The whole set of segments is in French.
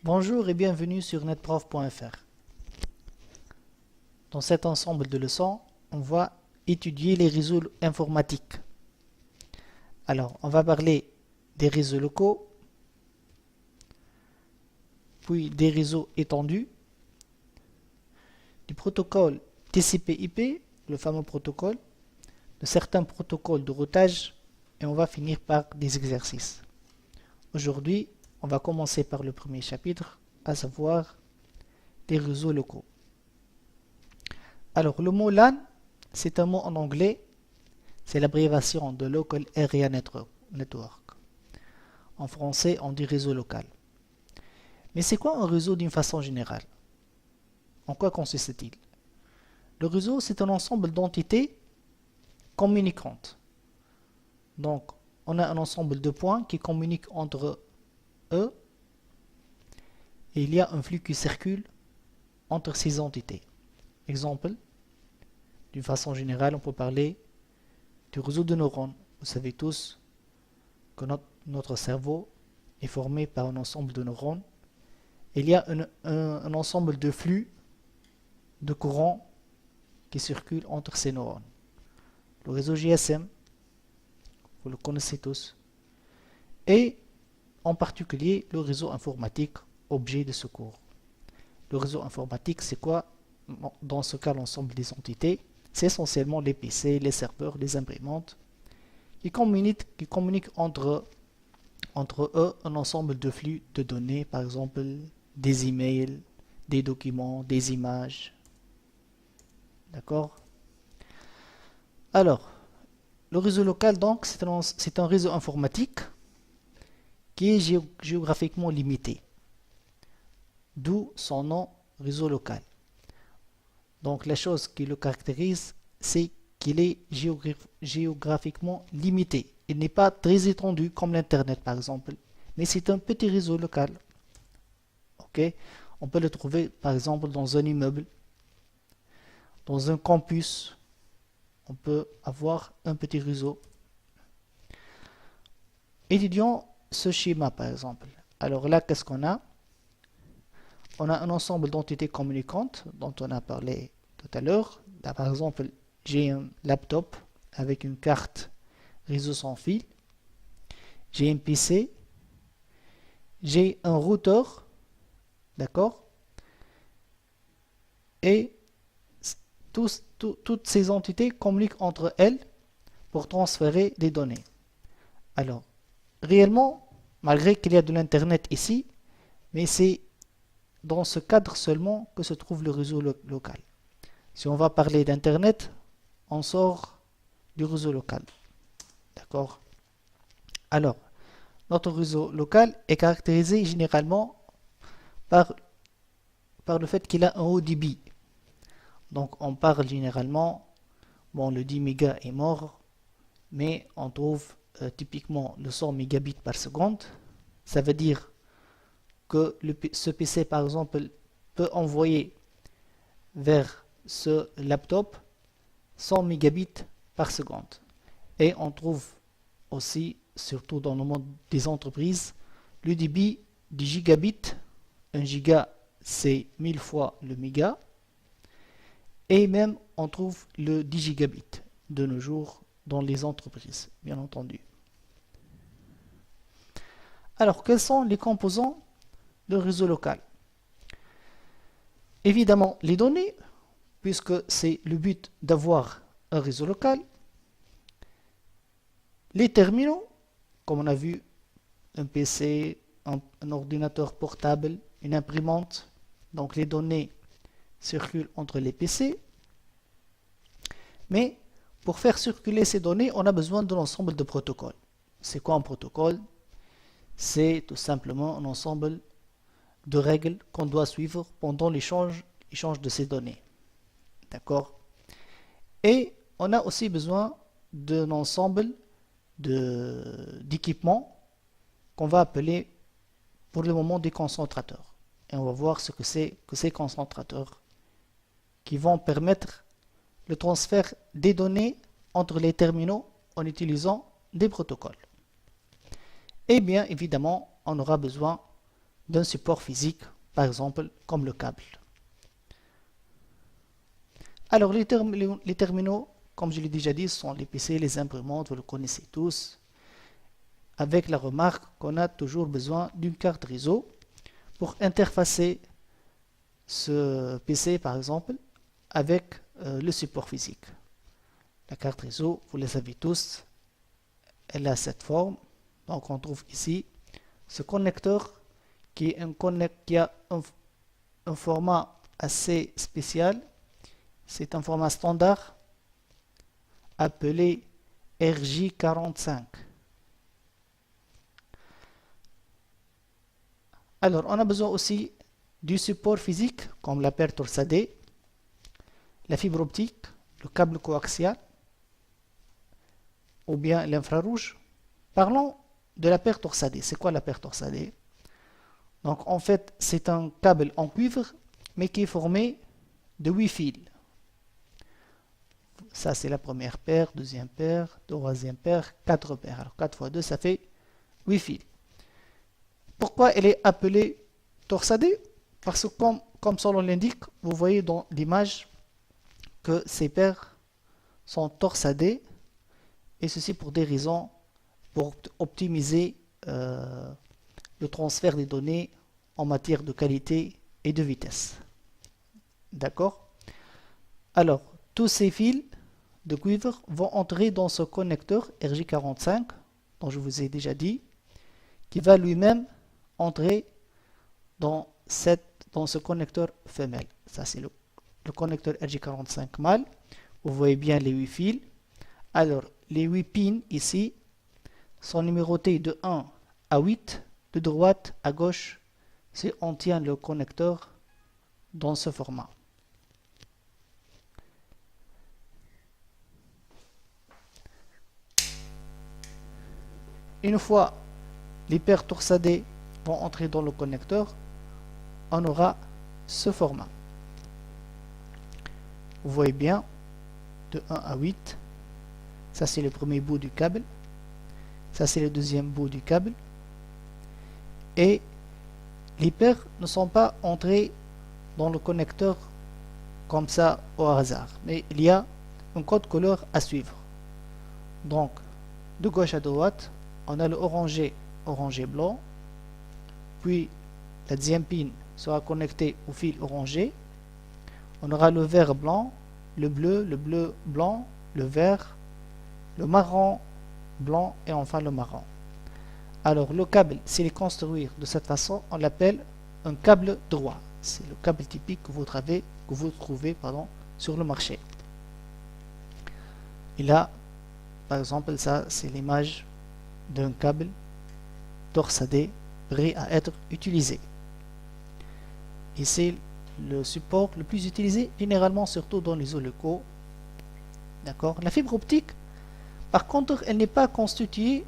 Bonjour et bienvenue sur netprof.fr. Dans cet ensemble de leçons, on va étudier les réseaux informatiques. Alors, on va parler des réseaux locaux, puis des réseaux étendus, du protocole TCP/IP, le fameux protocole, de certains protocoles de routage, et on va finir par des exercices. Aujourd'hui, on va commencer par le premier chapitre, à savoir les réseaux locaux. Alors, le mot LAN, c'est un mot en anglais, c'est l'abréviation de Local Area Network. En français, on dit réseau local. Mais c'est quoi un réseau d'une façon générale? En quoi consiste-t-il? Le réseau, c'est un ensemble d'entités communicantes. Donc, on a un ensemble de points qui communiquent entre eux et il y a un flux qui circule entre ces entités. Exemple, d'une façon générale, on peut parler du réseau de neurones. Vous savez tous que notre cerveau est formé par un ensemble de neurones. Il y a un ensemble de flux de courants qui circulent entre ces neurones. Le réseau GSM, vous le connaissez tous, et en particulier le réseau informatique, objet de ce cours. Le réseau informatique, c'est quoi? Dans ce cas, l'ensemble des entités, c'est essentiellement les PC, les serveurs, les imprimantes, qui communiquent entre eux un ensemble de flux de données, par exemple des emails, des documents, des images. D'accord? Alors, le réseau local, donc, c'est un réseau informatique qui est géographiquement limité. D'où son nom, réseau local. Donc, la chose qui le caractérise, c'est qu'il est géographiquement limité. Il n'est pas très étendu comme l'Internet, par exemple, mais c'est un petit réseau local. Ok? On peut le trouver, par exemple, dans un immeuble, dans un campus. On peut avoir un petit réseau. Étudions ce schéma, par exemple. Alors là, qu'est-ce qu'on a? On a un ensemble d'entités communicantes dont on a parlé tout à l'heure. Là, par exemple, j'ai un laptop avec une carte réseau sans fil. J'ai un PC. J'ai un routeur. D'accord? Et toutes ces entités communiquent entre elles pour transférer des données. Alors, réellement, malgré qu'il y a de l'Internet ici, mais c'est dans ce cadre seulement que se trouve le réseau local. Si on va parler d'Internet, on sort du réseau local. D'accord? Alors, notre réseau local est caractérisé généralement par le fait qu'il a un haut débit. Donc, on parle généralement, bon, le 10 mégas est mort, mais on trouve typiquement le 100 mégabits par seconde. Ça veut dire que ce PC, par exemple, peut envoyer vers ce laptop 100 mégabits par seconde. Et on trouve aussi, surtout dans le monde des entreprises, le débit du gigabit. Un giga, c'est 1000 fois le méga. Et même, on trouve le 10 gigabit de nos jours dans les entreprises, bien entendu. Alors, quels sont les composants de réseau local? Évidemment, les données, puisque c'est le but d'avoir un réseau local. Les terminaux, comme on a vu, un PC, un ordinateur portable, une imprimante. Donc les données circulent entre les PC. Mais pour faire circuler ces données, on a besoin d'un ensemble de protocoles. C'est quoi un protocole? C'est tout simplement un ensemble de règles qu'on doit suivre pendant l'échange de ces données. D'accord? Et on a aussi besoin d'un ensemble d'équipements qu'on va appeler pour le moment des concentrateurs. Et on va voir ce que c'est que ces concentrateurs qui vont permettre le transfert des données entre les terminaux en utilisant des protocoles. Et bien évidemment, on aura besoin d'un support physique, par exemple comme le câble. Alors les terminaux, comme je l'ai déjà dit, sont les PC, les imprimantes, vous le connaissez tous, avec la remarque qu'on a toujours besoin d'une carte réseau pour interfacer ce PC par exemple avec le support physique. La carte réseau, vous le savez tous, elle a cette forme. Donc on trouve ici ce connecteur qui a un format assez spécial. C'est un format standard appelé RJ45. Alors on a besoin aussi du support physique comme la paire torsadée, la fibre optique, le câble coaxial ou bien l'infrarouge. Parlons de la paire torsadée. C'est quoi la paire torsadée? Donc en fait c'est un câble en cuivre mais qui est formé de 8 fils. Ça c'est la première paire, deuxième paire, troisième paire, 4 paires. Alors 4 fois 2 ça fait 8 fils. Pourquoi elle est appelée torsadée? Parce que comme son nom l'indique, vous voyez dans l'image que ces paires sont torsadées, et ceci pour des raisons pour optimiser le transfert des données en matière de qualité et de vitesse. D'accord? Alors, tous ces fils de cuivre vont entrer dans ce connecteur RJ45 dont je vous ai déjà dit, qui va lui-même entrer dans ce connecteur femelle. Ça c'est le connecteur RJ45 mâle. Vous voyez bien les 8 fils. Alors les 8 pins ici sont numérotés de 1 à 8, de droite à gauche, si on tient le connecteur dans ce format. Une fois les paires torsadées vont entrer dans le connecteur, on aura ce format. Vous voyez bien, de 1 à 8, ça c'est le premier bout du câble, ça c'est le deuxième bout du câble, et les paires ne sont pas entrées dans le connecteur comme ça au hasard, mais il y a un code couleur à suivre. Donc, de gauche à droite, on a le orangé blanc, puis la deuxième pin sera connectée au fil orangé, on aura le vert blanc, le bleu blanc, le vert, le marron blanc et enfin le marron. Alors le câble, s'il est construit de cette façon, on l'appelle un câble droit. C'est le câble typique que vous trouvez sur le marché. Et là, par exemple, ça c'est l'image d'un câble torsadé prêt à être utilisé. Et c'est le support le plus utilisé généralement, surtout dans les eaux locaux. D'accord. La fibre optique, par contre, elle n'est pas constituée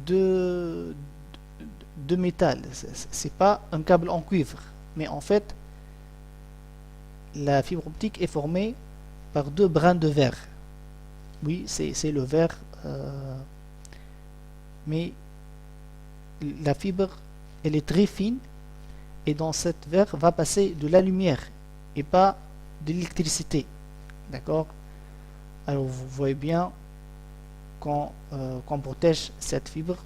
de métal. C'est pas un câble en cuivre, mais en fait, la fibre optique est formée par deux brins de verre. Oui, c'est le verre, mais la fibre, elle est très fine, et dans cette verre va passer de la lumière et pas de l'électricité. D'accord? Alors vous voyez bien qu'on protège cette fibre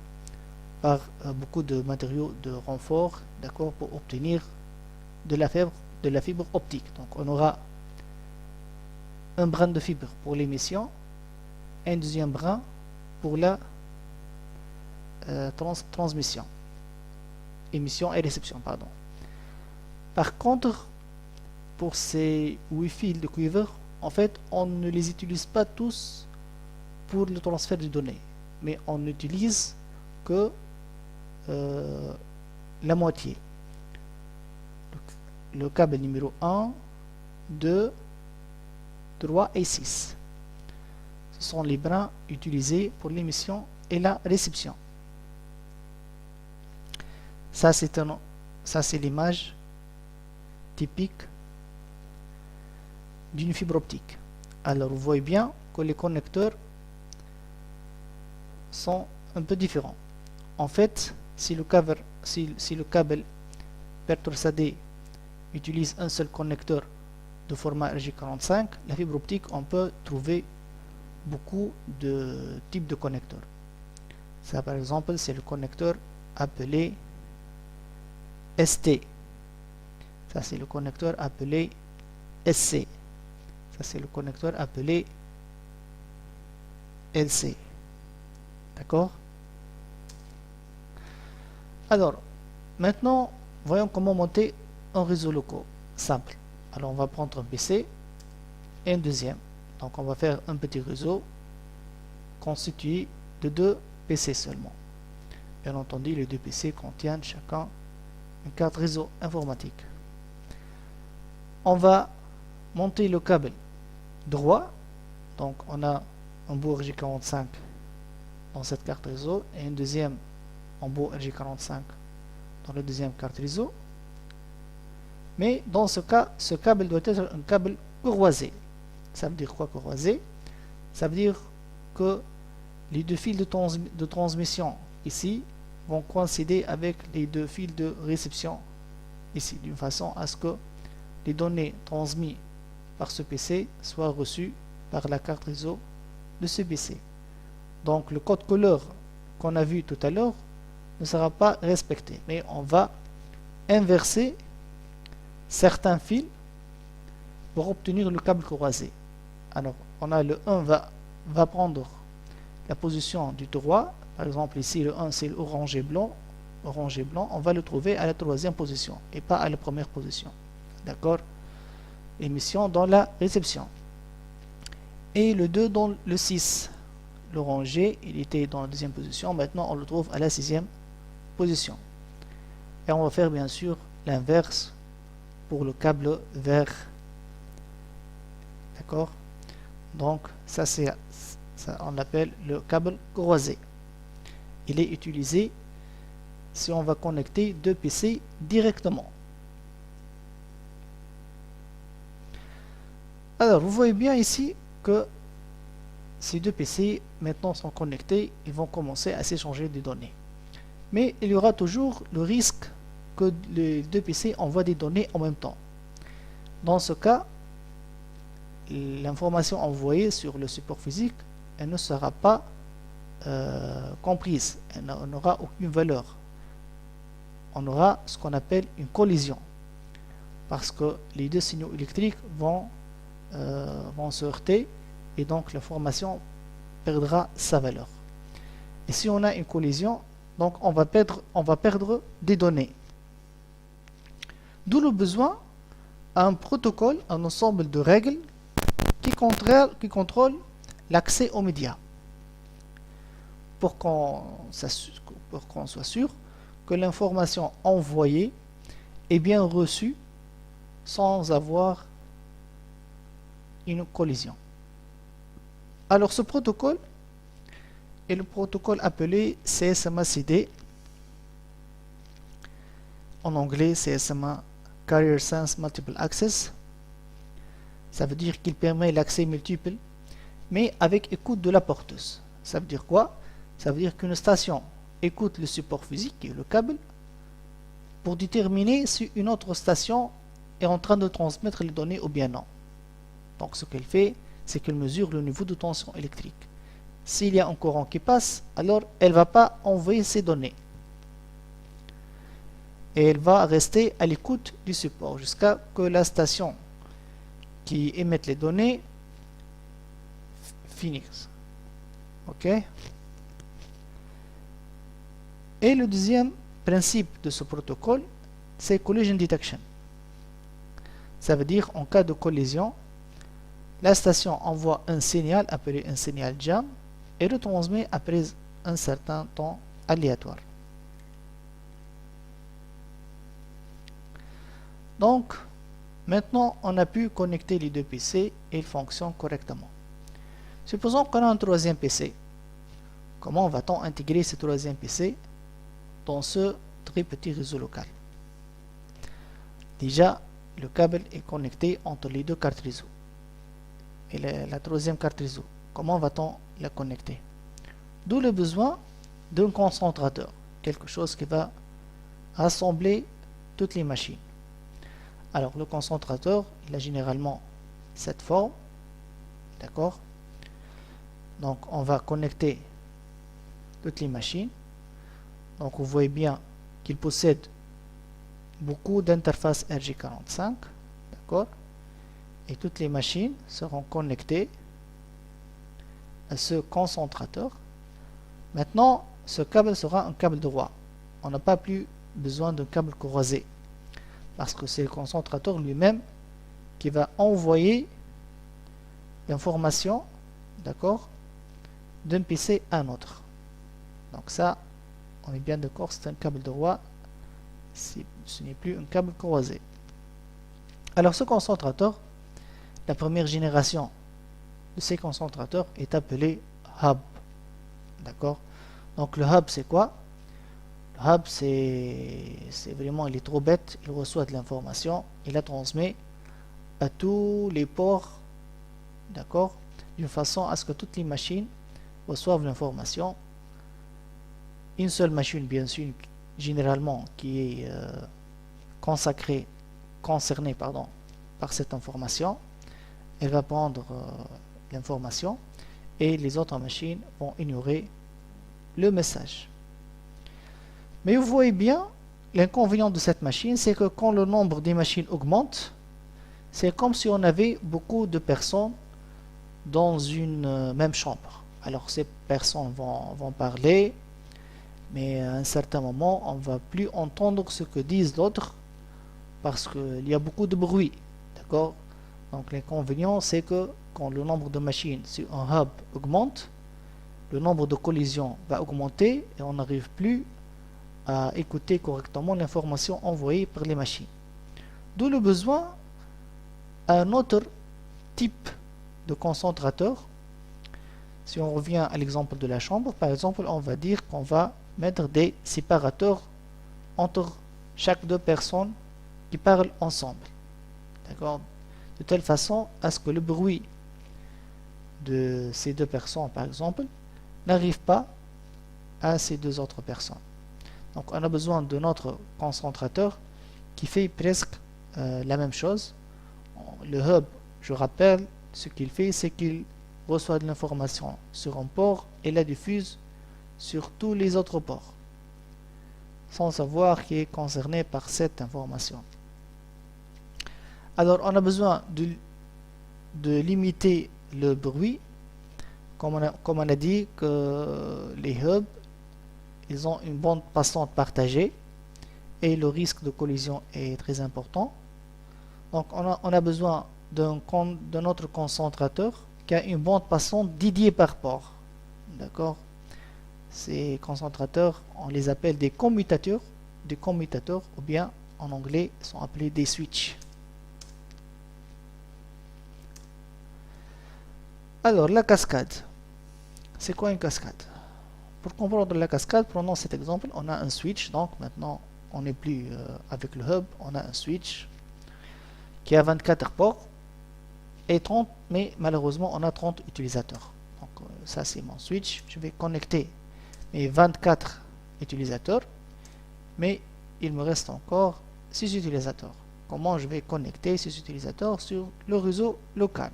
par beaucoup de matériaux de renfort, d'accord, pour obtenir de la fibre optique. Donc on aura un brin de fibre pour l'émission, un deuxième brin pour la transmission, émission et réception, pardon. Par contre, pour ces 8 fils de cuivre, en fait, on ne les utilise pas tous pour le transfert de données, mais on n'utilise que la moitié. Le câble numéro 1, 2, 3 et 6. Ce sont les brins utilisés pour l'émission et la réception. Ça, c'est l'image typique d'une fibre optique. Alors, vous voyez bien que les connecteurs sont un peu différents. En fait, si le câble si le câble per-torsadé utilise un seul connecteur de format RJ45, la fibre optique, on peut trouver beaucoup de types de connecteurs. Ça, par exemple, c'est le connecteur appelé ST. Ça, c'est le connecteur appelé SC. Ça, c'est le connecteur appelé LC. D'accord? Alors, maintenant, voyons comment monter un réseau local simple. Alors, on va prendre un PC et un deuxième. Donc, on va faire un petit réseau constitué de 2 PC seulement. Bien entendu, les 2 PC contiennent chacun une carte réseau informatique. On va monter le câble droit. Donc, on a un bout RJ45 dans cette carte réseau et un deuxième embout RJ45 dans la deuxième carte réseau. Mais dans ce cas, ce câble doit être un câble croisé. Ça veut dire quoi, croisé? Ça veut dire que les 2 fils de transmission ici vont coïncider avec les 2 fils de réception ici, d'une façon à ce que les données transmises par ce PC soient reçues par la carte réseau de ce PC. Donc le code couleur qu'on a vu tout à l'heure ne sera pas respecté, mais on va inverser certains fils pour obtenir le câble croisé. Alors on a le 1 va prendre la position du droit. Par exemple ici le 1 c'est l'orange et blanc. Orange et blanc, on va le trouver à la 3e position et pas à la première position. D'accord? Émission dans la réception. Et le 2 dans le 6. L'oranger, il était dans la 2e position. Maintenant, on le trouve à la 6e position. Et on va faire bien sûr l'inverse pour le câble vert. D'accord? Donc, ça on l'appelle le câble croisé. Il est utilisé si on va connecter 2 PC directement. Alors, vous voyez bien ici que ces 2 PC maintenant sont connectés, ils vont commencer à s'échanger des données. Mais il y aura toujours le risque que les 2 PC envoient des données en même temps. Dans ce cas, l'information envoyée sur le support physique, elle ne sera pas comprise, elle n'aura aucune valeur. On aura ce qu'on appelle une collision, parce que les 2 signaux électriques vont se heurter et donc l'information perdra sa valeur. Et si on a une collision, donc on va perdre des données. D'où le besoin d'un protocole, un ensemble de règles qui contrôle l'accès aux médias, pour qu'on soit sûr que l'information envoyée est bien reçue sans avoir une collision. Alors ce protocole est le protocole appelé CSMA-CD, en anglais CSMA Carrier Sense Multiple Access. Ça veut dire qu'il permet l'accès multiple, mais avec écoute de la porteuse. Ça veut dire quoi? Ça veut dire qu'une station écoute le support physique, qui est le câble, pour déterminer si une autre station est en train de transmettre les données ou bien non. Donc ce qu'elle fait, c'est qu'elle mesure le niveau de tension électrique. S'il y a un courant qui passe, alors elle ne va pas envoyer ces données. Et elle va rester à l'écoute du support jusqu'à ce que la station qui émet les données finisse. Ok? Et le deuxième principe de ce protocole, c'est collision detection. Ça veut dire en cas de collision, la station envoie un signal appelé un signal jam et le transmet après un certain temps aléatoire. Donc, maintenant, on a pu connecter les 2 PC et ils fonctionnent correctement. Supposons qu'on a un 3e PC. Comment va-t-on intégrer ce 3e PC dans ce très petit réseau local? Déjà, le câble est connecté entre les 2 cartes réseau. Et la 3e carte réseau, comment va-t-on la connecter? D'où le besoin d'un concentrateur, quelque chose qui va rassembler toutes les machines. Alors le concentrateur, il a généralement cette forme, d'accord? Donc on va connecter toutes les machines. Donc vous voyez bien qu'il possède beaucoup d'interfaces RJ45, d'accord? Et toutes les machines seront connectées à ce concentrateur. Maintenant, ce câble sera un câble droit. On n'a pas plus besoin d'un câble croisé, parce que c'est le concentrateur lui-même qui va envoyer l'information, d'accord, d'un PC à un autre. Donc ça, on est bien d'accord, c'est un câble droit, ce n'est plus un câble croisé. Alors ce concentrateur, la première génération de ces concentrateurs est appelée hub, d'accord. Donc le hub c'est quoi? Le hub c'est vraiment, il est trop bête, il reçoit de l'information, il la transmet à tous les ports, d'accord, d'une façon à ce que toutes les machines reçoivent l'information. Une seule machine, bien sûr, généralement, qui est concernée par cette information, elle va prendre l'information et les autres machines vont ignorer le message. Mais vous voyez bien, l'inconvénient de cette machine, c'est que quand le nombre des machines augmente, c'est comme si on avait beaucoup de personnes dans une même chambre. Alors ces personnes vont parler, mais à un certain moment, on ne va plus entendre ce que disent l'autre parce qu'il y a beaucoup de bruit. D'accord? Donc l'inconvénient, c'est que quand le nombre de machines sur un hub augmente, le nombre de collisions va augmenter et on n'arrive plus à écouter correctement l'information envoyée par les machines. D'où le besoin d'un autre type de concentrateur. Si on revient à l'exemple de la chambre, par exemple, on va dire qu'on va mettre des séparateurs entre chaque deux personnes qui parlent ensemble. D'accord? De telle façon à ce que le bruit de ces deux personnes, par exemple, n'arrive pas à ces deux autres personnes. Donc on a besoin de notre concentrateur qui fait presque la même chose. Le hub, je rappelle, ce qu'il fait, c'est qu'il reçoit de l'information sur un port et la diffuse sur tous les autres ports, sans savoir qui est concerné par cette information. Alors on a besoin de limiter le bruit, comme on a dit que les hubs, ils ont une bande passante partagée et le risque de collision est très important. Donc on a besoin d'un autre concentrateur qui a une bande passante dédiée par port. D'accord? Ces concentrateurs, on les appelle des commutateurs, ou bien en anglais sont appelés des switches. Alors la cascade, c'est quoi une cascade? Pour comprendre la cascade, prenons cet exemple, on a un switch, donc maintenant on n'est plus avec le hub, on a un switch qui a 24 ports et 30, mais malheureusement on a 30 utilisateurs. Donc ça c'est mon switch, je vais connecter mes 24 utilisateurs, mais il me reste encore 6 utilisateurs. Comment je vais connecter ces utilisateurs sur le réseau local?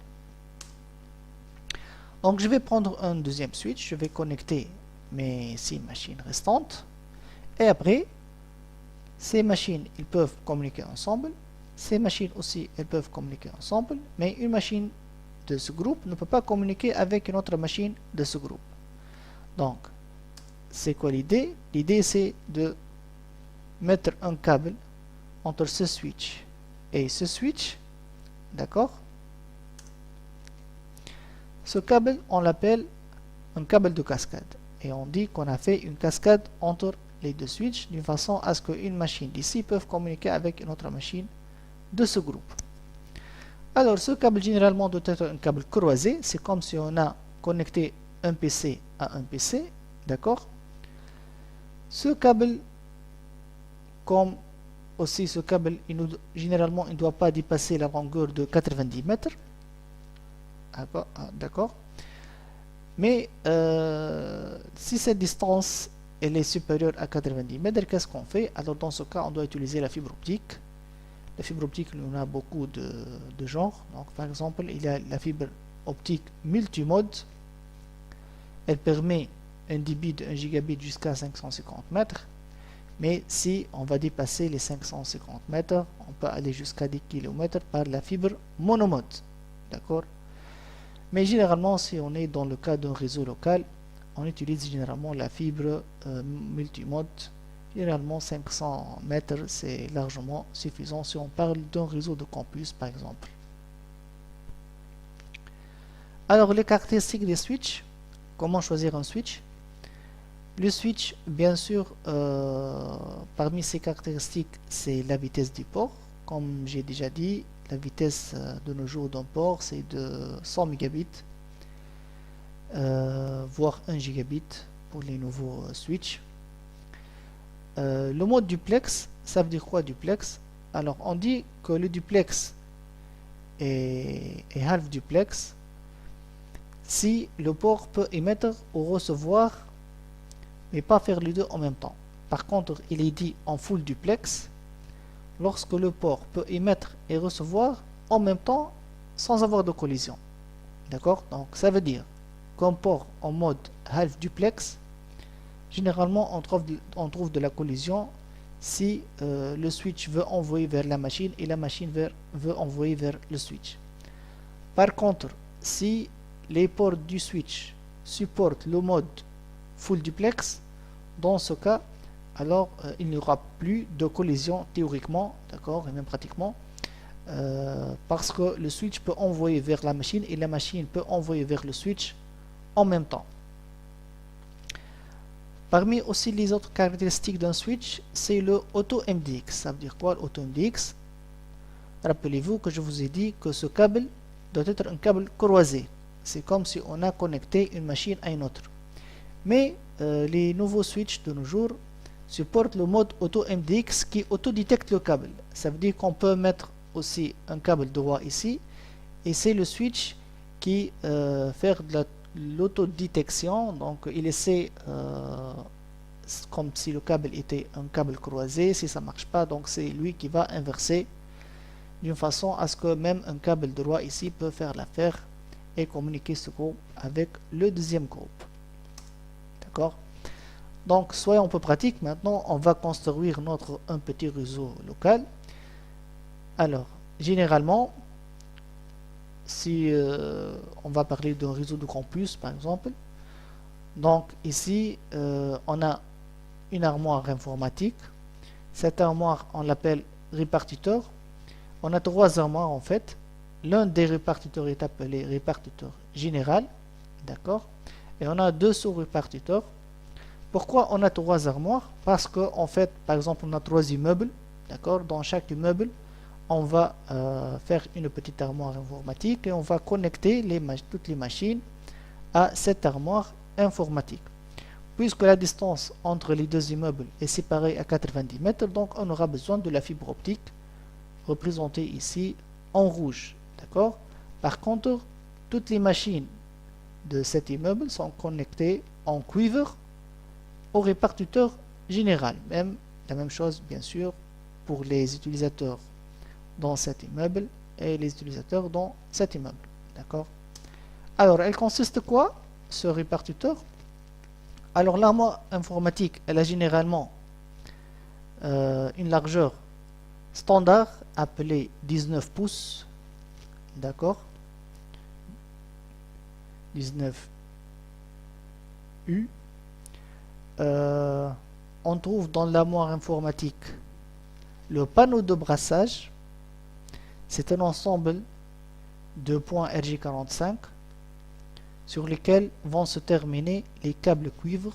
Donc je vais prendre un deuxième switch, je vais connecter mes 6 machines restantes, et après ces machines ils peuvent communiquer ensemble, ces machines aussi elles peuvent communiquer ensemble, mais une machine de ce groupe ne peut pas communiquer avec une autre machine de ce groupe. Donc c'est quoi l'idée? L'idée c'est de mettre un câble entre ce switch et ce switch, d'accord? Ce câble, on l'appelle un câble de cascade. Et on dit qu'on a fait une cascade entre les deux switches d'une façon à ce qu'une machine d'ici peut communiquer avec une autre machine de ce groupe. Alors ce câble généralement doit être un câble croisé. C'est comme si on a connecté un PC à un PC. D'accord? Ce câble, comme aussi ce câble, généralement il ne doit pas dépasser la longueur de 90 mètres. D'accord? Mais si cette distance elle est supérieure à 90 mètres, qu'est-ce qu'on fait? Alors dans ce cas, on doit utiliser la fibre optique. La fibre optique, il y en a beaucoup de genres. Donc par exemple, il y a la fibre optique multimode. Elle permet un débit de 1 gigabit jusqu'à 550 mètres. Mais si on va dépasser les 550 mètres, on peut aller jusqu'à 10 km par la fibre monomode. D'accord? Mais généralement, si on est dans le cas d'un réseau local, on utilise généralement la fibre multimode. Généralement, 500 mètres, c'est largement suffisant si on parle d'un réseau de campus, par exemple. Alors, les caractéristiques des switches. Comment choisir un switch? Le switch, bien sûr, parmi ses caractéristiques, c'est la vitesse du port. Comme j'ai déjà dit, la vitesse de nos jours d'un port, c'est de 100 mégabits, voire 1 gigabit pour les nouveaux switches. Le mode duplex, ça veut dire quoi duplex? Alors, on dit que le duplex est half duplex si le port peut émettre ou recevoir, mais pas faire les deux en même temps. Par contre, il est dit en full duplex lorsque le port peut émettre et recevoir en même temps sans avoir de collision. D'accord? Donc ça veut dire qu'un port en mode half duplex, généralement on trouve de la collision si le switch veut envoyer vers la machine et la machine veut envoyer vers le switch. Par contre, si les ports du switch supportent le mode full duplex, dans ce cas, alors il n'y aura plus de collision théoriquement, d'accord, et même pratiquement, parce que le switch peut envoyer vers la machine et la machine peut envoyer vers le switch en même temps. Parmi aussi les autres caractéristiques d'un switch, c'est le auto-MDX. Ça veut dire quoi l'auto-MDX? Rappelez-vous que je vous ai dit que ce câble doit être un câble croisé. C'est comme si on a connecté une machine à une autre. Mais les nouveaux switches de nos jours supportent le mode auto-MDX qui auto-détecte le câble. Ça veut dire qu'on peut mettre aussi un câble droit ici et c'est le switch qui fait de l'autodétection. Donc il essaie comme si le câble était un câble croisé. Si ça marche pas, donc c'est lui qui va inverser d'une façon à ce que même un câble droit ici peut faire l'affaire et communiquer ce groupe avec le deuxième groupe. D'accord? Donc soyons un peu pratiques. Maintenant on va construire un petit réseau local. Alors généralement, si on va parler d'un réseau de campus par exemple, donc ici on a une armoire informatique. Cette armoire on l'appelle répartiteur. On a trois armoires en fait. L'un des répartiteurs est appelé répartiteur général, d'accord, et on a deux sous-répartiteurs. Pourquoi on a trois armoires? Parce que en fait, par exemple, on a trois immeubles, d'accord. Dans chaque immeuble, on va faire une petite armoire informatique et on va connecter toutes les machines à cette armoire informatique. Puisque la distance entre les deux immeubles est séparée à 90 mètres, donc on aura besoin de la fibre optique représentée ici en rouge. D'accord? Par contre, toutes les machines de cet immeuble sont connectées en cuivre au répartiteur général. Même la même chose, bien sûr, pour les utilisateurs dans cet immeuble et les utilisateurs dans cet immeuble. D'accord? Alors, elle consiste quoi, ce répartiteur? Alors, l'armoire informatique, elle a généralement une largeur standard appelée 19 pouces. D'accord, 19 U. On trouve dans l'armoire informatique le panneau de brassage. C'est un ensemble de points RJ45 sur lesquels vont se terminer les câbles cuivre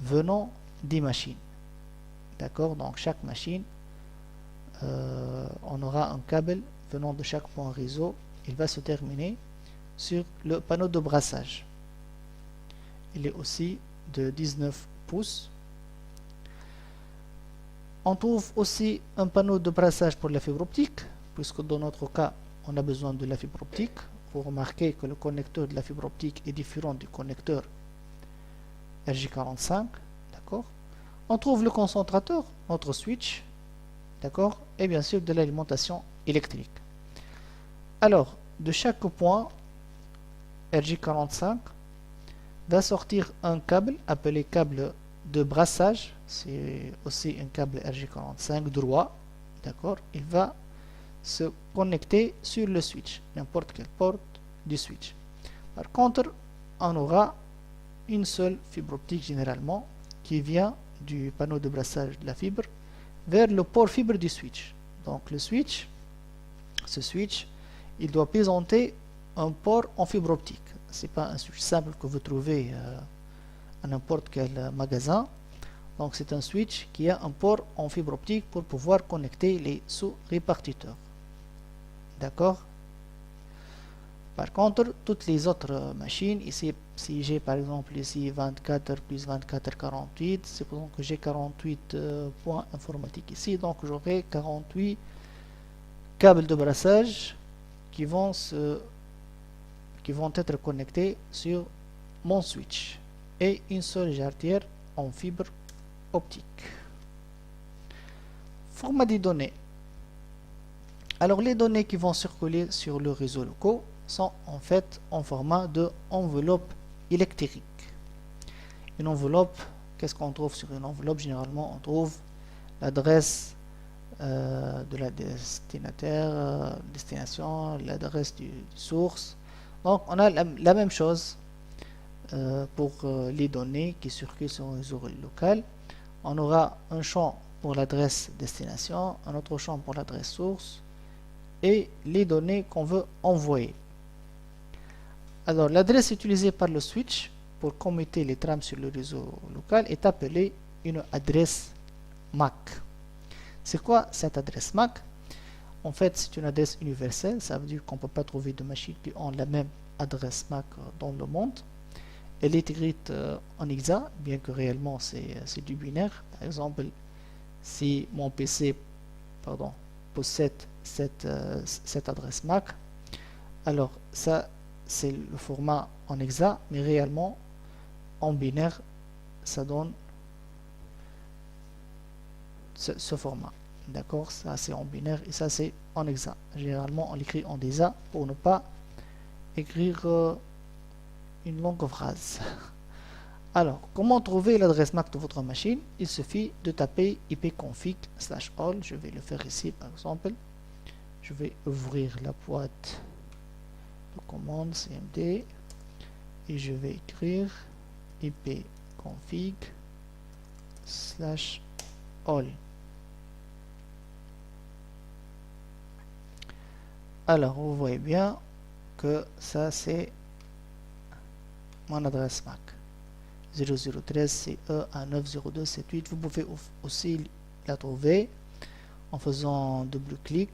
venant des machines. D'accord, donc chaque machine, on aura un câble venant de chaque point réseau. Il va se terminer sur le panneau de brassage. Il est aussi de 19 pouces. On trouve aussi un panneau de brassage pour la fibre optique, puisque dans notre cas, on a besoin de la fibre optique. Vous remarquez que le connecteur de la fibre optique est différent du connecteur RJ45. d'accord? On trouve le concentrateur, notre switch, d'accord? Et bien sûr de l'alimentation électrique. Alors, de chaque point RJ45 va sortir un câble appelé câble de brassage. C'est aussi un câble RJ45 droit, d'accord? Il va se connecter sur le switch, n'importe quelle porte du switch. Par contre, on aura une seule fibre optique généralement qui vient du panneau de brassage de la fibre vers le port fibre du switch. Donc le switch, ce switch, il doit présenter un port en fibre optique. C'est pas un switch simple que vous trouvez à n'importe quel magasin. Donc c'est un switch qui a un port en fibre optique pour pouvoir connecter les sous-répartiteurs. D'accord? Par contre, toutes les autres machines, ici, si j'ai par exemple ici 24 plus 24, 48, c'est pour que j'ai 48 points informatiques ici, donc j'aurai 48 câbles de brassage qui vont être connectés sur mon switch et une seule jarretière en fibre optique. Format des données. Alors les données qui vont circuler sur le réseau local sont en fait en format de enveloppe électrique. Une enveloppe, qu'est-ce qu'on trouve sur une enveloppe? Généralement on trouve l'adresse de la destination, l'adresse du source. Donc on a la même chose pour les données qui circulent sur un réseau local. On aura un champ pour l'adresse destination, un autre champ pour l'adresse source et les données qu'on veut envoyer. Alors l'adresse utilisée par le switch pour commuter les trames sur le réseau local est appelée une adresse MAC. C'est quoi cette adresse MAC? En fait, c'est une adresse universelle, ça veut dire qu'on ne peut pas trouver de machines qui ont la même adresse MAC dans le monde. Elle est écrite en hexa, bien que réellement c'est du binaire. Par exemple, si mon PC possède cette adresse MAC, alors ça c'est le format en hexa, mais réellement en binaire ça donne ce format. D'accord, ça c'est en binaire et ça c'est en hexa. Généralement on l'écrit en hexa pour ne pas écrire une longue phrase. Alors, comment trouver l'adresse MAC de votre machine? Il suffit de taper ipconfig/all. Je vais le faire ici par exemple. Je vais ouvrir la boîte de commande cmd et je vais écrire ipconfig/all. Alors, vous voyez bien que ça c'est mon adresse MAC 0013 CE à 90278. Vous pouvez aussi la trouver en faisant double-clic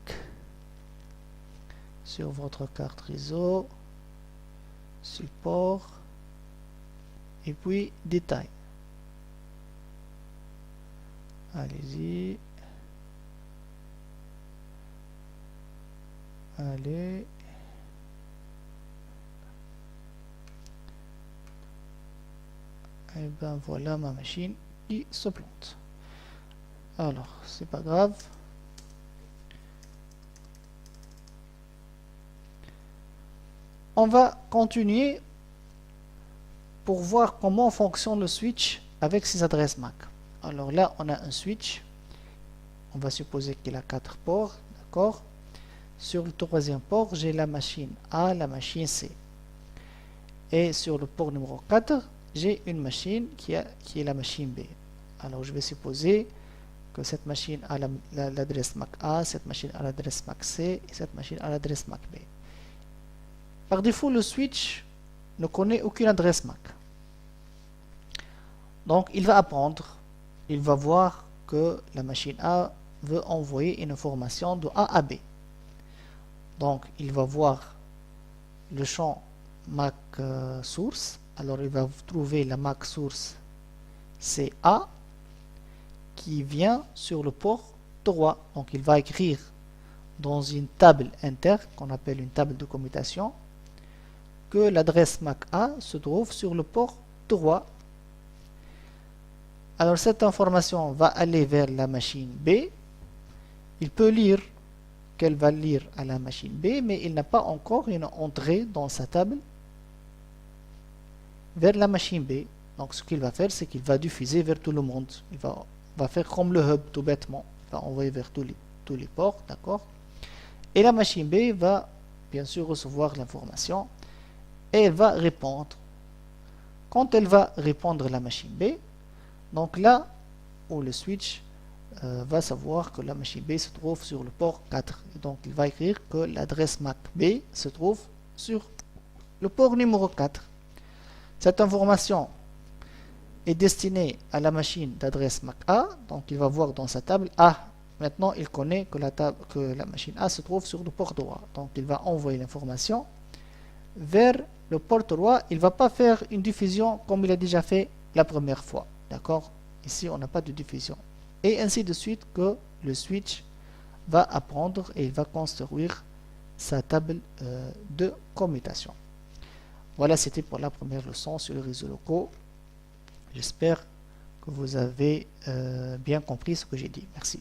sur votre carte réseau, support et puis détail. Allez-y. Allez. Et ben voilà ma machine qui se plante. Alors, c'est pas grave. On va continuer pour voir comment fonctionne le switch avec ses adresses MAC. Alors là, on a un switch. On va supposer qu'il a 4 ports, d'accord? Sur le troisième port, j'ai la machine A, la machine C. Et sur le port numéro 4, j'ai une machine qui est la machine B. Alors je vais supposer que cette machine a l'adresse MAC A, cette machine a l'adresse MAC C et cette machine a l'adresse MAC B. Par défaut, le switch ne connaît aucune adresse MAC. Donc il va apprendre, il va voir que la machine A veut envoyer une information de A à B. Donc il va voir le champ MAC source. Alors il va trouver la MAC source CA qui vient sur le port 3. Donc il va écrire dans une table interne qu'on appelle une table de commutation que l'adresse MAC A se trouve sur le port 3. Alors cette information va aller vers la machine B. Il peut lire qu'elle va lire à la machine B, mais il n'a pas encore une entrée dans sa table vers la machine B. Donc ce qu'il va faire, c'est qu'il va diffuser vers tout le monde. Il va faire comme le hub tout bêtement. Il va envoyer vers tous les ports, d'accord? Et la machine B va bien sûr recevoir l'information et elle va répondre. Quand elle va répondre à la machine B, donc là où le switch va savoir que la machine B se trouve sur le port 4. Et donc il va écrire que l'adresse MAC B se trouve sur le port numéro 4. Cette information est destinée à la machine d'adresse MAC A. Donc il va voir dans sa table A. Maintenant il connaît que la machine A se trouve sur le port droit. Donc il va envoyer l'information vers le port droit. Il ne va pas faire une diffusion comme il a déjà fait la première fois. D'accord? Ici on n'a pas de diffusion. Et ainsi de suite que le switch va apprendre et il va construire sa table de commutation. Voilà, c'était pour la première leçon sur les réseaux locaux. J'espère que vous avez bien compris ce que j'ai dit. Merci.